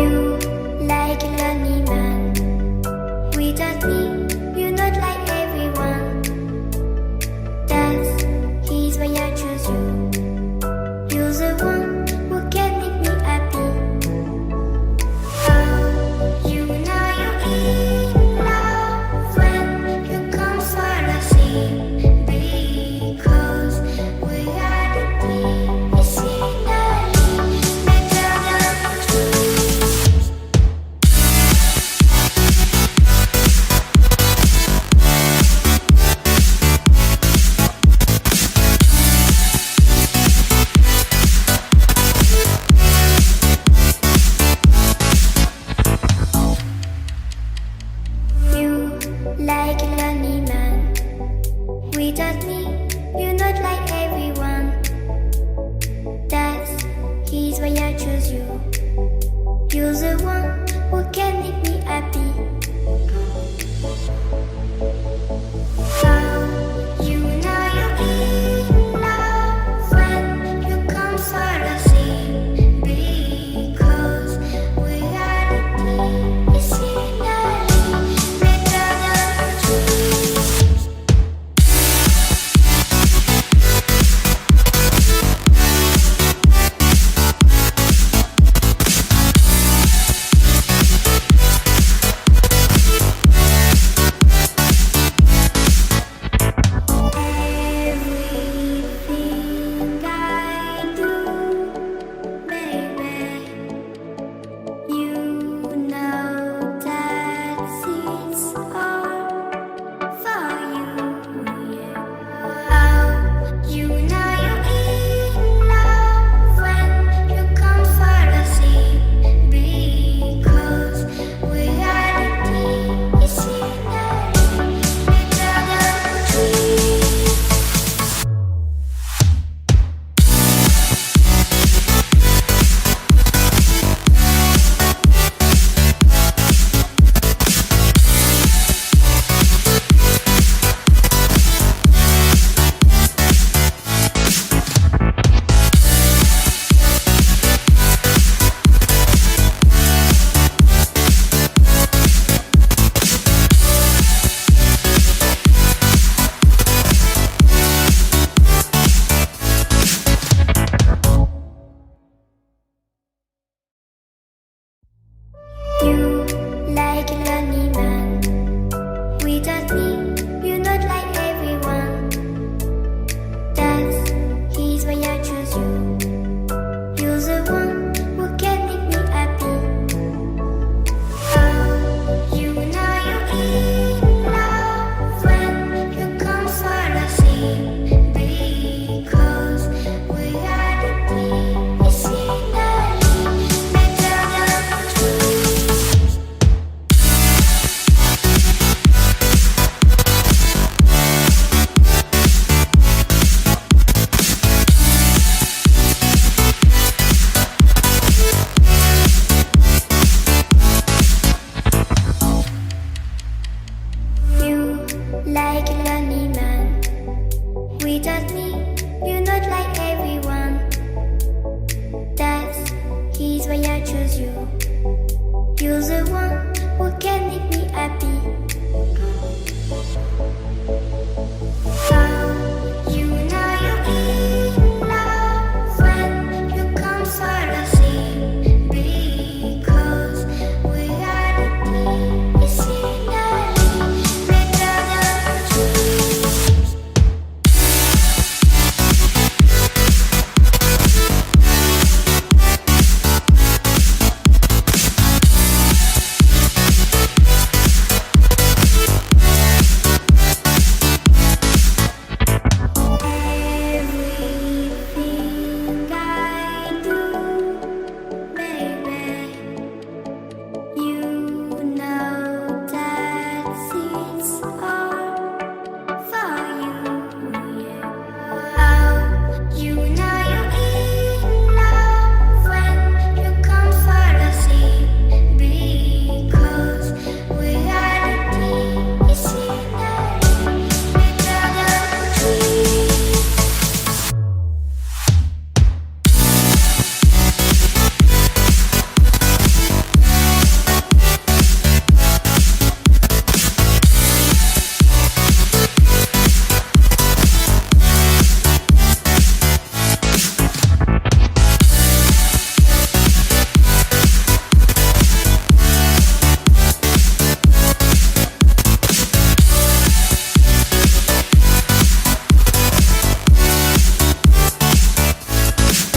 You like a lonely man. Without me, you're not like everyone. That's he's why I choose you. You're the one who can make me happy. Oh, you know you're in love when you come for the sea. Because we are the deep, it's finally better than dreams. You like a lonely man. Without me, you're not like everyone. That's he's why I choose you. You're the one who can make me happy. Oh, you know you're in love when you come for the sea. Because we are the deep, it's finally better than dreams. Everything I do, baby, you know that it's all for you, yeah. Oh, you know you're in love when you come for the sea. Because we are the deep, it's finally better than dreams. You like a lonely man. Without me, you're not like everyone. That's he's why I choose you. You're the one who can make me happy. Oh, you know you're in love when you come for the sea. Because we are the deep, it's finally better than dreams. You like a lonely man. Without me, you're not like everyone. That's he's why I choose you. You're the one who can make me happy.